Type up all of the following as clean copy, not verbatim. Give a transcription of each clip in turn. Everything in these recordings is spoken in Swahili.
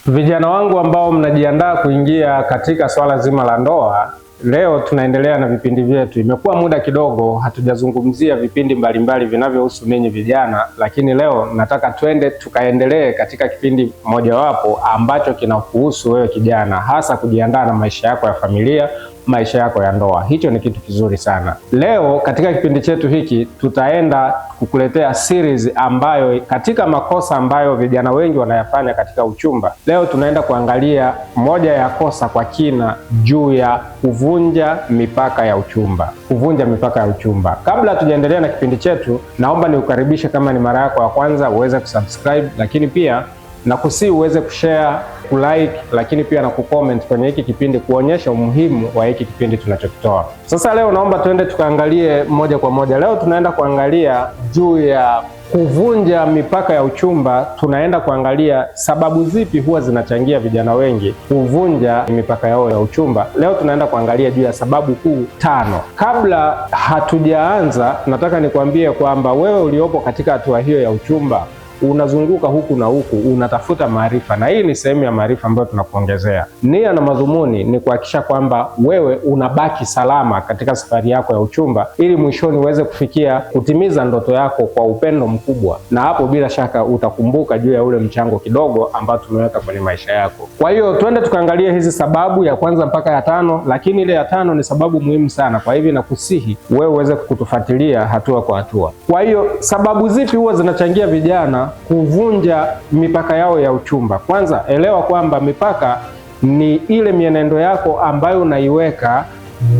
Vijana wangu ambao mnajiandaa kuingia katika swala zima la ndoa, leo tunaendelea na vipindi vyetu. Imekuwa muda kidogo hatujazungumzia vipindi mbalimbali vinavyohusu ninyi vijana, lakini leo nataka twende tukaendelee katika kipindi mojawapo ambacho kinakuhusu wewe kijana, hasa kujiandaa na maisha yako ya familia, maisha yako ya ndoa. Hicho ni kitu kizuri sana. Leo katika kipindi chetu hiki tutaenda kukuletea series ambayo katika makosa ambayo vijana wengi wanayafanya katika uchumba. Leo tunaenda kuangalia moja ya kosa kwa kina juu ya kuvunja mipaka ya uchumba. Kuvunja mipaka ya uchumba. Kabla tujaendelea na kipindi chetu, naomba niukaribishe kama ni mara yako ya kwanza uweze kusubscribe, lakini pia nakusihi uweze kushare, kulike, lakini pia na kucomment kwenye hiki kipindi kuonyesha umuhimu wa hiki kipindi tunachokitoa. Sasa leo naomba tuende tukaangalie moja kwa moja. Leo tunaenda kuangalia juu ya kuvunja mipaka ya uchumba. Tunaenda kuangalia sababu zipi huwa zinachangia vijana wengi kuvunja mipaka yao ya uchumba. Leo tunaenda kuangalia juu ya sababu kuu 5. Kabla hatujaanza, nataka nikwambie kwamba wewe uliopo katika hatua hiyo ya uchumba, unazunguka huku na huku, unatafuta maarifa, na hii ni sehemu ya maarifa ambayo tunakuongezea. Nia na madhumuni ni kuhakikisha kwamba wewe unabaki salama katika safari yako ya uchumba, ili mwishoni uweze kufikia kutimiza ndoto yako kwa upendo mkubwa, na hapo bila shaka utakumbuka juu ya ule mchango kidogo ambao tumeweka kwenye maisha yako. Kwa hiyo twende tukaangalia hizi sababu ya kwanza mpaka ya 5, lakini ile ya 5 ni sababu muhimu sana. Kwa hivyo nakusihi wewe uweze kutufuatilia hatua kwa hatua. Kwa hiyo sababu zipi huwa zinachangia vijana kuvunja mipaka yao ya uchumba? Kwanza, elewa kwamba mipaka ni ile mienendo yako ambayo unaiweka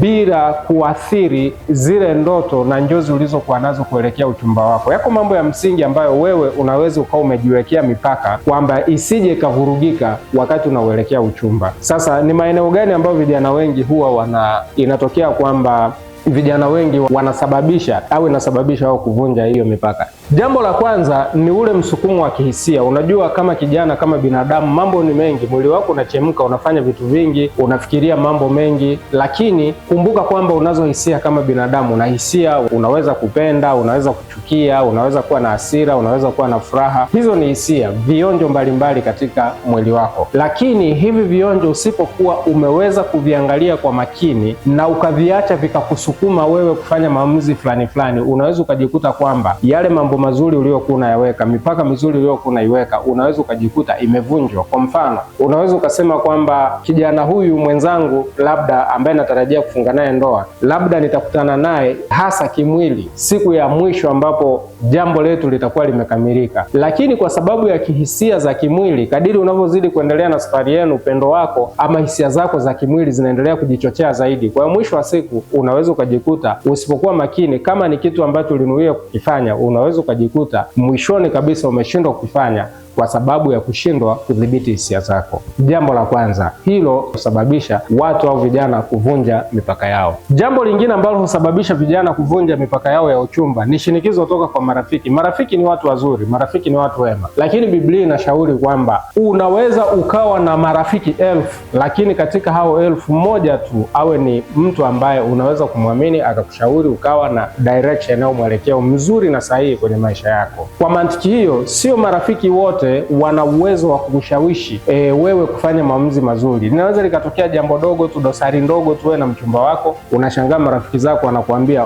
bila kuathiri zile ndoto na njozi ulizokuwa nazo kuelekea uchumba wako. Yako mambo ya msingi ambayo wewe unaweza ukawa umejiwekea mipaka kwamba isije ikavurugika wakati unauelekea uchumba. Sasa ni maeneo gani ambayo vijana wengi huwa inatokea kwamba vijana wengi wanasababisha au inasababisha wao kuvunja hiyo mipaka? Jambo la kwanza ni ule msukumo wa kihisia. Unajua, kama kijana, kama binadamu, mambo ni mengi, mwili wako unachemka, unafanya vitu vingi, unafikiria mambo mengi, lakini kumbuka kwamba unazo hisia kama binadamu. Una hisia, unaweza kupenda, unaweza kuchukia, unaweza kuwa na hasira, unaweza kuwa na furaha. Hizo ni hisia, vionjo mbalimbali katika mwili wako. Lakini hivi vionjo usipokuwa umeweza kuviangalia kwa makini na ukaviacha vikakusukuma wewe kufanya maamuzi fulani fulani, unaweza ukajikuta kwamba yale mambo mazuri uliokuwa unayaweka, mipaka mizuri uliokuwa unaiweka, unaweza ukajikuta imevunjwa. Kwa mfano, unaweza ukasema kwamba kijana huyu mwenzangu labda ambaye natarajia kufunga naye ndoa, labda nitakutana naye hasa kimwili siku ya mwisho ambapo jambo letu litakuwa limekamilika. Lakini kwa sababu ya kihisia za kimwili, kadiri unavyozidi kuendelea na safari yenu, upendo wako ama hisia zako za kimwili zinaendelea kujichochea zaidi. Kwa mwisho wa siku unaweza ukajikuta usipokuwa makini, kama ni kitu ambacho ulinuia kukifanya, unaweza ukajikuta mwishoni kabisa umeshindwa kukifanya kwa sababu ya kushindwa kudhibiti hisia zako. Jambo la kwanza hilo husababisha watu au vijana kuvunja mipaka yao. Jambo lingine ambalo husababisha vijana kuvunja mipaka yao ya uchumba ni shinikizo kutoka kwa marafiki. Marafiki ni watu wazuri, marafiki ni watu wema, lakini Biblia inashauri kwamba unaweza ukawa na marafiki 1000, lakini katika hao 1000 mmoja tu awe ni mtu ambaye unaweza kumwamini akakushauri ukawa na direction au mwelekeo mzuri na sahihi kwenye maisha yako. Kwa mantiki hiyo, sio marafiki wote wana uwezo wa kukushawishi wewe kufanya maamuzi mazuri. Linaweza likatokea jambo dogo tu, dosari ndogo tu, wewe na mchumba wako, unashangaa marafiki zako wanakuambia,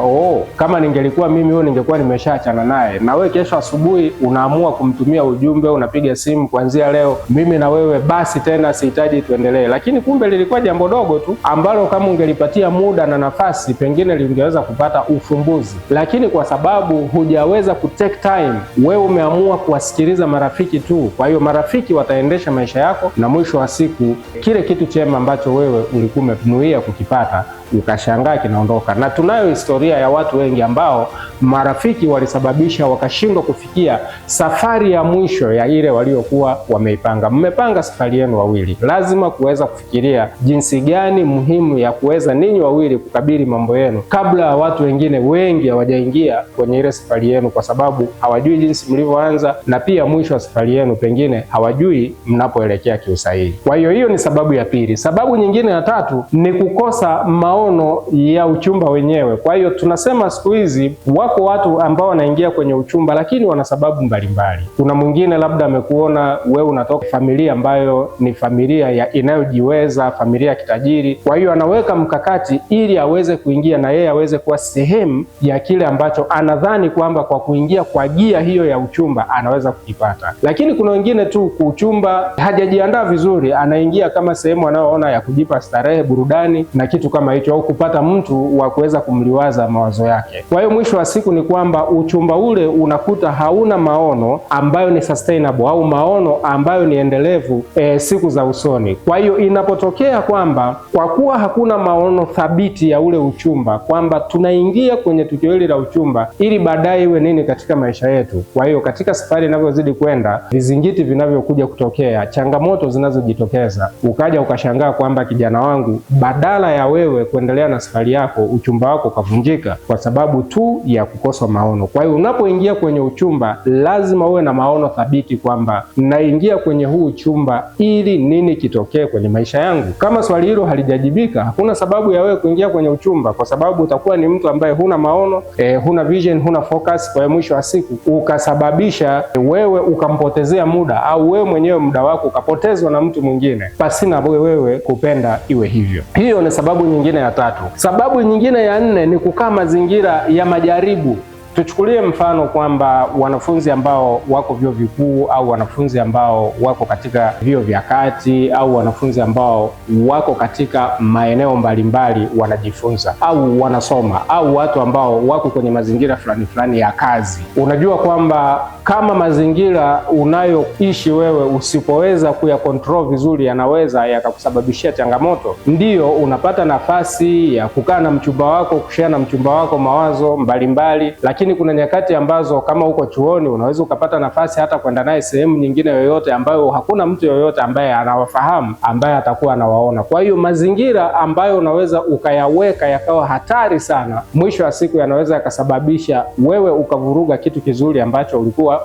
kama ningelikuwa mimi huyo ningekuwa nimeshaachana naye. Na wewe kesho asubuhi unaamua kumtumia ujumbe, unapiga simu, kuanzia leo mimi na wewe basi tena sihitaji tuendelee. Lakini kumbe lilikuwa jambo dogo tu ambalo kama ungelipatia muda na nafasi pengine lingeweza kupata ufumbuzi. Lakini kwa sababu hujaweza kutake time, wewe umeamua kuwasikiliza marafiki tu. Kwa hiyo marafiki wataendesha maisha yako, na mwisho wa siku kile kitu chema ambacho wewe ulikuwa umenuia kukipata ukashangaa kinaondoka. Na tunayo historia ya watu wengi ambao marafiki walisababisha wakashindwa kufikia safari ya mwisho ya ile waliokuwa wameipanga. Mmepanga safari yenu wawili, lazima kuweza kufikiria jinsi gani muhimu ya kuweza ninyi wawili kukabili mambo yenu yenu kabla ya watu wengine wengi hawajaingia kwenye ile safari yenu, kwa sababu hawajui jinsi mlivyoanza, na pia mwisho wa safari yenu pengine hawajui mnapoelekea kiusahihi. Kwa hiyo ni sababu ya pili. Sababu nyingine ya tatu ni kukosa maono ya uchumba wenyewe. Kwa hiyo tunasema siku hizi wako watu ambao wanaingia kwenye uchumba lakini wana sababu mbalimbali. Kuna mwingine labda amekuona wewe unatoka familia ambayo ni familia ya inayojiweza, familia ya kitajiri. Kwa hiyo anaweka mkakati ili aweze kuingia na yeye aweze kuwa sehemu ya kile ambacho anadhani kwamba kwa kuingia kwa gia hiyo ya uchumba anaweza kukipata. Lakini kuna wengine tu kuchumba hajajiandaa vizuri, anaingia kama sehemu anayoona ya kujipa starehe, burudani na kitu kama hicho, au kupata mtu wa kuweza kumliwaza mawazo yake. Kwa hiyo mwisho wa siku ni kwamba uchumba ule unakuta hauna maono ambayo ni sustainable au maono ambayo ni endelevu siku za usoni. Kwa hiyo inapotokea kwamba kwa kuwa hakuna maono thabiti ya ule uchumba, kwamba tunaingia kwenye tukio hili la uchumba ili baadaye iwe nini katika maisha yetu. Kwa hiyo katika safari inavyozidi kwenda, vizingiti vinavyokuja kutokea, changamoto zinazojitokeza, ukaja ukashangaa kwamba kijana wangu, badala ya wewe kuendelea na safari yako, uchumba wako ukavunjika kwa sababu tu ya kukosa maono. Kwa hiyo unapoingia kwenye uchumba lazima uwe na maono thabiti kwamba naingia kwenye huu uchumba ili nini kitokee kwenye maisha yangu. Kama swali hilo halijajibika, hakuna sababu ya wewe kuingia kwenye uchumba, kwa sababu utakuwa ni mtu ambaye huna maono, huna vision, huna focus. Kwa mwisho wa siku ukasababisha wewe ukampotezea muda, au wewe mwenyewe muda wako ukapotezwa na mtu mwingine pasina wewe kupenda iwe hivyo. Hiyo ni sababu nyingine ya tatu. Sababu nyingine ya nne ni kukaa mazingira ya majaribu. Tuchukulie mfano kwamba wanafunzi ambao wako vyuo vikuu au wanafunzi ambao wako katika vyuo vya kati au wanafunzi ambao wako katika maeneo mbalimbali wanajifunza au wanasoma, au watu ambao wako kwenye mazingira fulani fulani ya kazi. Unajua kwamba kama mazingira unayoishi wewe usipoweza kuyakontrol vizuri, yanaweza yakakusababishia changamoto. Ndiyo unapata nafasi ya kukaa na mchumba wako, kushare na mchumba wako mawazo mbalimbali, lakini kuna nyakati ambazo kama uko chuoni unaweza ukapata nafasi hata kwenda naye sehemu nyingine yoyote ambayo hakuna mtu yoyote ambaye anawafahamu, ambaye atakuwa anawaona. Kwa hiyo mazingira ambayo unaweza ukayaweka yakawa hatari sana, mwisho wa siku yanaweza yakasababisha wewe ukavuruga kitu kizuri ambacho ulikuwa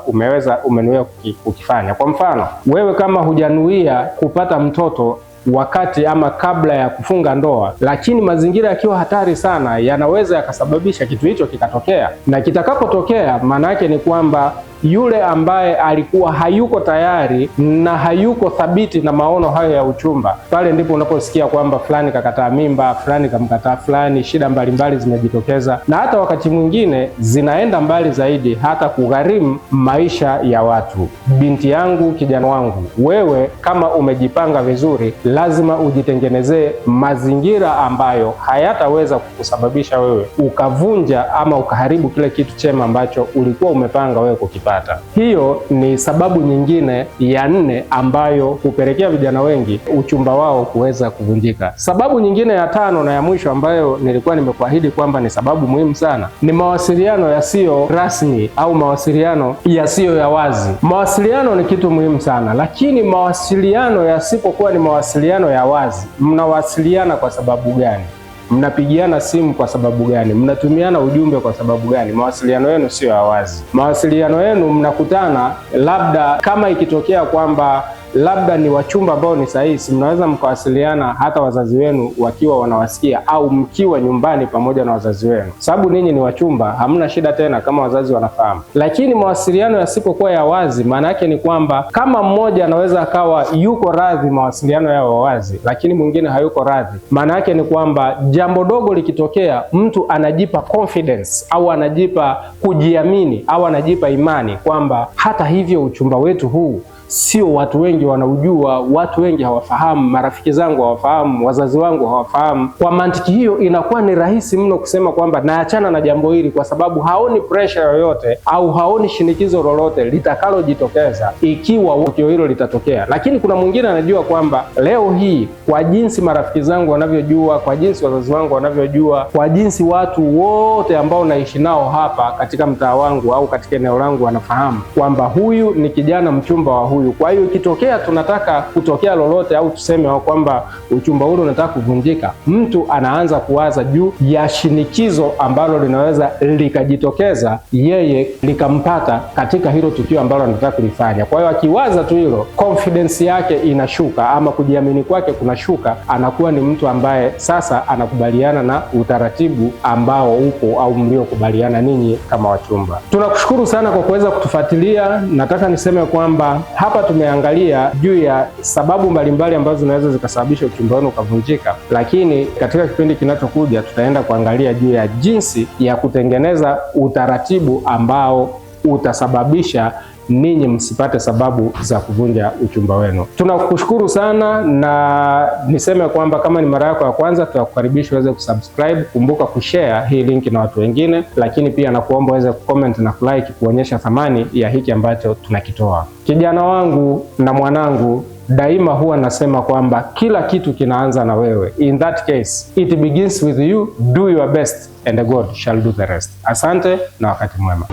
umenuia kukifanya. Kwa mfano, wewe kama hujanuia kupata mtoto wakati ama kabla ya kufunga ndoa, lakini mazingira yakiwa hatari sana, yanaweza yakasababisha kitu hicho kikatokea, na kitakapotokea maana yake ni kwamba yule ambaye alikuwa hayuko tayari na hayuko thabiti na maono hayo ya uchumba, pale ndipo unaposikia kwamba fulani kakataa mimba, fulani kamkataa fulani, shida mbalimbali zimejitokeza, na hata wakati mwingine zinaenda mbali zaidi hata kugharimu maisha ya watu. Binti yangu, kijana wangu, wewe kama umejipanga vizuri, lazima ujitengenezee mazingira ambayo hayataweza kukusababisha wewe ukavunja ama ukaharibu kile kitu chema ambacho ulikuwa umepanga wewe kukipata. Hiyo ni sababu nyingine ya nne ambayo hupelekea vijana wengi uchumba wao kuweza kuvunjika. Sababu nyingine ya tano na ya mwisho ambayo nilikuwa nimekuahidi kwamba ni sababu muhimu sana ni mawasiliano yasiyo rasmi au mawasiliano yasiyo ya wazi. Mawasiliano ni kitu muhimu sana, lakini mawasiliano yasipokuwa ni mawasiliano ya wazi, mnawasiliana kwa sababu gani? Mnapigiana simu kwa sababu gani? Mnatumiana ujumbe kwa sababu gani? Mawasiliano yenu sio ya wazi. Mawasiliano yenu mnakutana, labda kama ikitokea kwamba labda ni wachumba ambao ni sahihi, mnaweza mkawasiliana hata wazazi wenu wakiwa wanawasikia, au mkiwa nyumbani pamoja na wazazi wenu, sababu ninyi ni wachumba, hamna shida tena kama wazazi wanafahamu. Lakini mawasiliano yasipokuwa ya wazi, maana yake ni kwamba kama mmoja anaweza akawa yuko radhi mawasiliano yao wazi, lakini mwingine hayuko radhi, maana yake ni kwamba jambo dogo likitokea, mtu anajipa confidence au anajipa kujiamini au anajipa imani kwamba hata hivyo uchumba wetu huu sio watu wengi wanaujua, watu wengi hawafahamu, marafiki zangu hawafahamu, wazazi wangu hawafahamu. Kwa mantiki hiyo inakuwa ni rahisi mno kusema kwamba naachana na jambo hili, kwa sababu haoni pressure yoyote au haoni shinikizo lolote litakalojitokeza ikiwa tukio hilo litatokea. Lakini kuna mwingine anajua kwamba leo hii, kwa jinsi marafiki zangu wanavyojua, kwa jinsi wazazi wangu wanavyojua, kwa jinsi watu wote ambao naishi nao hapa katika mtaa wangu au katika eneo langu wanafahamu kwamba huyu ni kijana mchumba wa huyu, huyu. Kwa hiyo ikitokea tunataka kutokea lolote au tuseme kwamba uchumba ule unataka kuvunjika, mtu anaanza kuwaza juu ya shinikizo ambalo linaweza likajitokeza yeye likampata katika hilo tukio ambalo anataka kulifanya. Kwa hiyo akiwaza tu hilo, confidence yake inashuka ama kujiamini kwake kunashuka, anakuwa ni mtu ambaye sasa anakubaliana na utaratibu ambao upo au mliokubaliana ninyi kama wachumba. Tunakushukuru sana kwa kuweza kutufuatilia. Nataka niseme kwamba hapa tumeangalia juu ya sababu mbalimbali ambazo zinaweza zikasababisha uchumba wenu ukavunjika, lakini katika kipindi kinachokuja tutaenda kuangalia juu ya jinsi ya kutengeneza utaratibu ambao utasababisha ninyi msipate sababu za kuvunja uchumba wenu. Tunakushukuru sana, na niseme kwamba kama ni mara yako ya kwanza, tunakukaribisha uweze kusubscribe. Kumbuka kushare hii link na watu wengine, lakini pia nakuomba uweze kucomment na kulike kuonyesha thamani ya hiki ambacho tunakitoa. Kijana wangu na mwanangu, daima huwa nasema kwamba kila kitu kinaanza na wewe. In that case, it begins with you. Do your best and God shall do the rest. Asante na wakati mwema.